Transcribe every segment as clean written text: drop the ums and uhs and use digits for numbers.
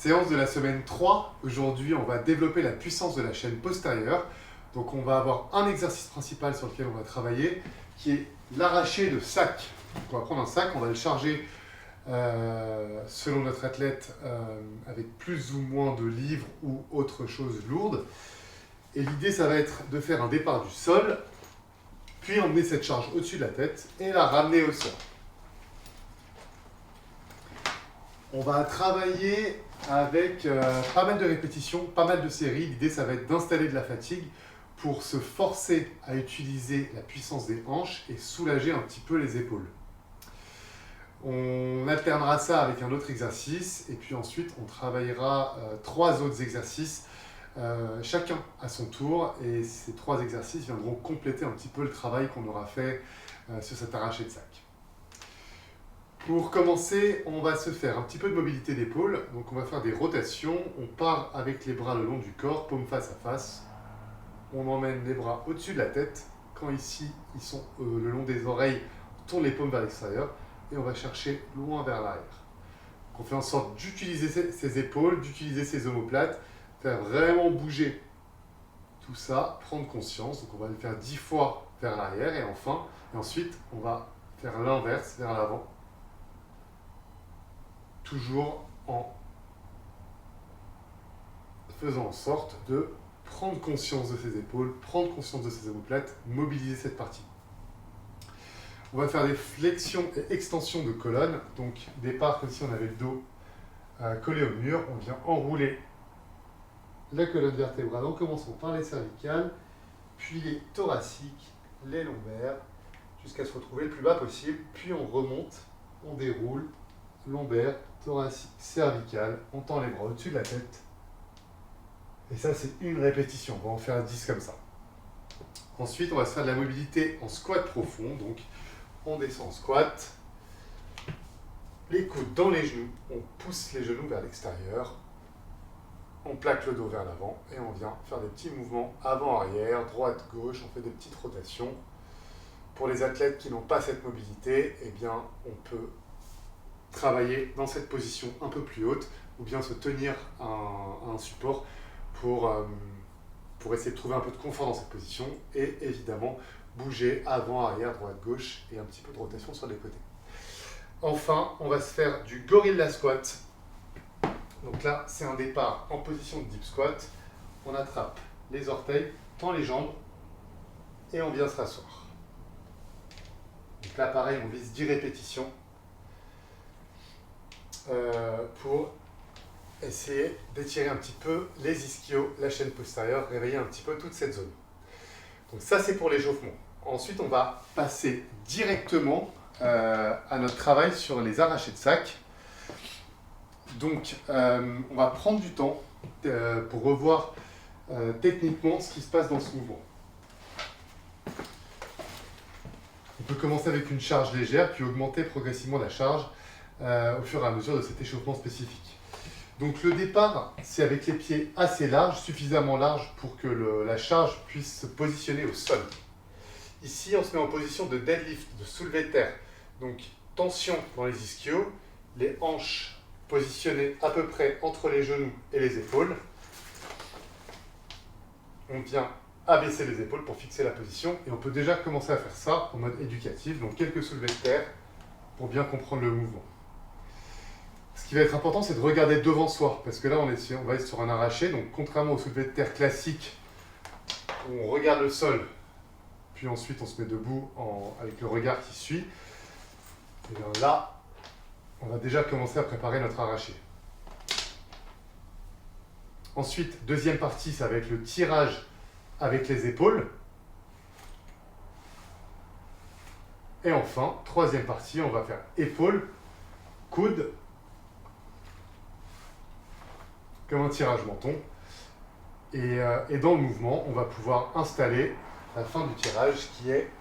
Séance de la semaine 3. Aujourd'hui, on va développer la puissance de la chaîne postérieure. Donc, on va avoir un exercice principal sur lequel on va travailler, qui est l'arraché de sac. Donc, on va prendre un sac, on va le charger selon notre athlète avec plus ou moins de livres ou autre chose lourde. Et l'idée, ça va être de faire un départ du sol, puis emmener cette charge au-dessus de la tête et la ramener au sol. On va travailler avec pas mal de répétitions, pas mal de séries. L'idée, ça va être d'installer de la fatigue pour se forcer à utiliser la puissance des hanches et soulager un petit peu les épaules. On alternera ça avec un autre exercice et puis ensuite, on travaillera 3 autres exercices, chacun à son tour. Et ces 3 exercices viendront compléter un petit peu le travail qu'on aura fait sur cet arraché de sac. Pour commencer, on va se faire un petit peu de mobilité d'épaule. Donc on va faire des rotations. On part avec les bras le long du corps, paume face à face. On emmène les bras au-dessus de la tête. Quand ici, ils sont le long des oreilles, on tourne les paumes vers l'extérieur. Et on va chercher loin vers l'arrière. On fait en sorte d'utiliser ses épaules, d'utiliser ses omoplates, faire vraiment bouger tout ça, prendre conscience. Donc on va le faire 10 fois vers l'arrière et ensuite on va faire l'inverse vers l'avant. Toujours en faisant en sorte de prendre conscience de ses épaules, prendre conscience de ses omoplates, mobiliser cette partie. On va faire des flexions et extensions de colonne. Donc départ comme si on avait le dos collé au mur. On vient enrouler la colonne vertébrale en commençant par les cervicales, puis les thoraciques, les lombaires, jusqu'à se retrouver le plus bas possible. Puis on remonte, on déroule, lombaire, thoracique, cervical, on tend les bras au-dessus de la tête. Et ça, c'est une répétition. On va en faire 10 comme ça. Ensuite, on va se faire de la mobilité en squat profond. Donc, on descend en squat. Les coudes dans les genoux. On pousse les genoux vers l'extérieur. On plaque le dos vers l'avant. Et on vient faire des petits mouvements avant-arrière, droite-gauche. On fait des petites rotations. Pour les athlètes qui n'ont pas cette mobilité, eh bien, on peut travailler dans cette position un peu plus haute ou bien se tenir à un support pour essayer de trouver un peu de confort dans cette position et évidemment bouger avant, arrière, droite, gauche et un petit peu de rotation sur les côtés. Enfin, on va se faire du gorilla squat. Donc là, c'est un départ en position de deep squat. On attrape les orteils, tend les jambes et on vient se rasseoir. Donc là, pareil, on vise 10 répétitions. Pour essayer d'étirer un petit peu les ischios, la chaîne postérieure, réveiller un petit peu toute cette zone. Donc ça, c'est pour l'échauffement. Ensuite, on va passer directement à notre travail sur les arrachés de sac. Donc, on va prendre du temps pour revoir techniquement ce qui se passe dans ce mouvement. On peut commencer avec une charge légère, puis augmenter progressivement la charge au fur et à mesure de cet échauffement spécifique. Donc le départ, c'est avec les pieds assez larges, suffisamment larges pour que la charge puisse se positionner au sol. Ici, on se met en position de deadlift, de soulevé de terre. Donc tension dans les ischios, les hanches positionnées à peu près entre les genoux et les épaules. On vient abaisser les épaules pour fixer la position et on peut déjà commencer à faire ça en mode éducatif, donc quelques soulevés de terre pour bien comprendre le mouvement. Ce qui va être important, c'est de regarder devant soi, parce que là, on va être sur un arraché. Donc, contrairement au soulevé de terre classique, où on regarde le sol, puis ensuite on se met debout avec le regard qui suit, et bien là, on va déjà commencer à préparer notre arraché. Ensuite, deuxième partie, ça va être le tirage avec les épaules. Et enfin, troisième partie, on va faire épaules, coudes, comme un tirage menton. Et dans le mouvement, on va pouvoir installer la fin du tirage qui est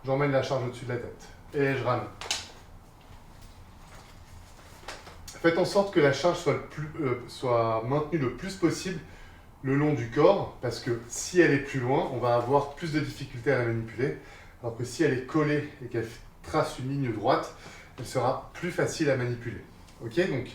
j'emmène la charge au-dessus de la tête et je ramène. Faites en sorte que la charge soit maintenue le plus possible le long du corps, parce que si elle est plus loin, on va avoir plus de difficultés à la manipuler, alors que si elle est collée et qu'elle trace une ligne droite, elle sera plus facile à manipuler. Ok, donc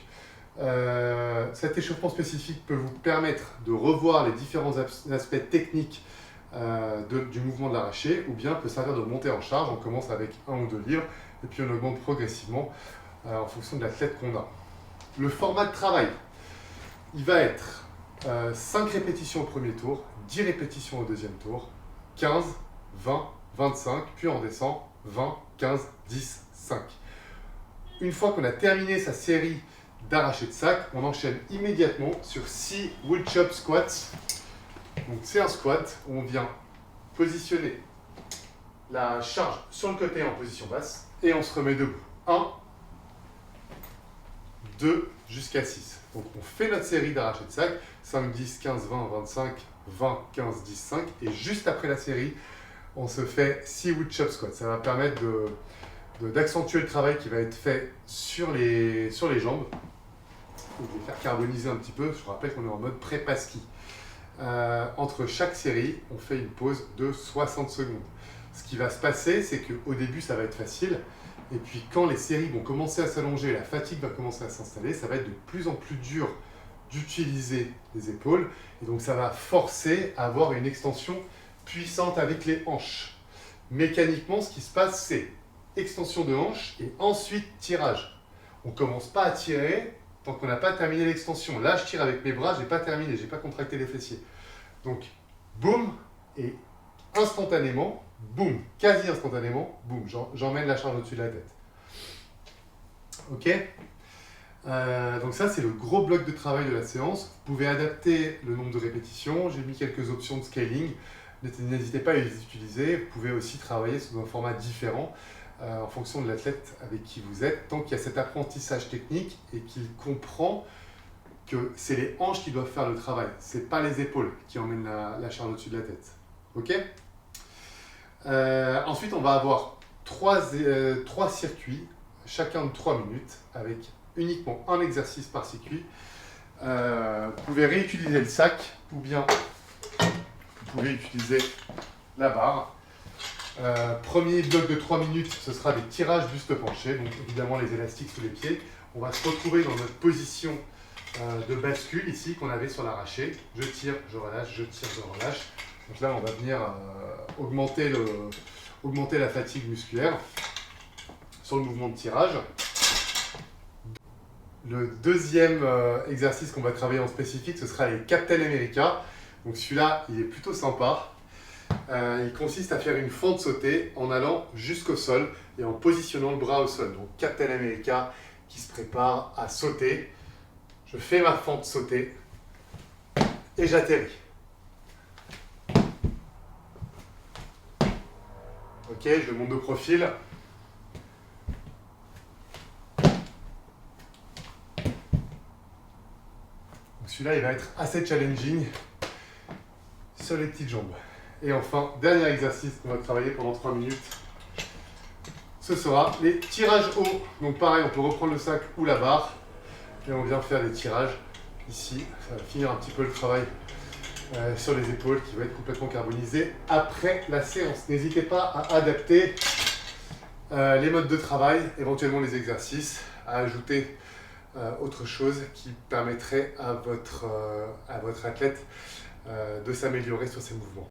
Cet échauffement spécifique peut vous permettre de revoir les différents aspects techniques du mouvement de l'arraché, ou bien peut servir de montée en charge. On commence avec 1 ou 2 livres, et puis on augmente progressivement en fonction de l'athlète qu'on a. Le format de travail, il va être 5 répétitions au premier tour, 10 répétitions au deuxième tour, 15, 20, 25, puis on redescend 20, 15, 10, 5. Une fois qu'on a terminé sa série d'arrachés de sac, on enchaîne immédiatement sur 6 wood chop squats. Donc c'est un squat où on vient positionner la charge sur le côté en position basse et on se remet debout. 1, 2, jusqu'à 6. Donc on fait notre série d'arrachés de sac, 5, 10, 15, 20, 25, 20, 15, 10, 5. Et juste après la série, on se fait 6 wood chop squats. Ça va permettre d'accentuer le travail qui va être fait sur les jambes. Et de les faire carboniser un petit peu. Je vous rappelle qu'on est en mode prépa ski. Entre chaque série, on fait une pause de 60 secondes. Ce qui va se passer, c'est qu'au début, ça va être facile. Et puis quand les séries vont commencer à s'allonger, la fatigue va commencer à s'installer, ça va être de plus en plus dur d'utiliser les épaules. Et donc ça va forcer à avoir une extension puissante avec les hanches. Mécaniquement, ce qui se passe, c'est extension de hanche et ensuite tirage. On ne commence pas à tirer tant qu'on n'a pas terminé l'extension. Là, je tire avec mes bras, je n'ai pas terminé, je n'ai pas contracté les fessiers. Donc, boum, et instantanément, boum, quasi instantanément, boum, j'emmène la charge au-dessus de la tête. Ok, donc ça, c'est le gros bloc de travail de la séance. Vous pouvez adapter le nombre de répétitions. J'ai mis quelques options de scaling. N'hésitez pas à les utiliser. Vous pouvez aussi travailler sous un format différent en fonction de l'athlète avec qui vous êtes, tant qu'il y a cet apprentissage technique et qu'il comprend que c'est les hanches qui doivent faire le travail. Ce n'est pas les épaules qui emmènent la charge au-dessus de la tête. Ok. Ensuite, on va avoir trois circuits, chacun de 3 minutes, avec uniquement un exercice par circuit. Vous pouvez réutiliser le sac, ou bien vous pouvez utiliser la barre. Premier bloc de 3 minutes, ce sera des tirages buste penché, donc évidemment les élastiques sous les pieds. On va se retrouver dans notre position de bascule ici qu'on avait sur l'arraché. Je tire, je relâche, je tire, je relâche. Donc là, on va venir augmenter la fatigue musculaire sur le mouvement de tirage. Le deuxième exercice qu'on va travailler en spécifique, ce sera les Captain America. Donc celui-là, il est plutôt sympa. Il consiste à faire une fente sautée en allant jusqu'au sol et en positionnant le bras au sol. Donc Captain America qui se prépare à sauter. Je fais ma fente sautée et j'atterris. Ok, je monte de profil. Celui-là, il va être assez challenging sur les petites jambes. Et enfin, dernier exercice qu'on va travailler pendant 3 minutes, ce sera les tirages hauts. Donc pareil, on peut reprendre le sac ou la barre et on vient faire des tirages ici. Ça va finir un petit peu le travail sur les épaules qui va être complètement carbonisé après la séance. N'hésitez pas à adapter les modes de travail, éventuellement les exercices, à ajouter autre chose qui permettrait à votre athlète de s'améliorer sur ses mouvements.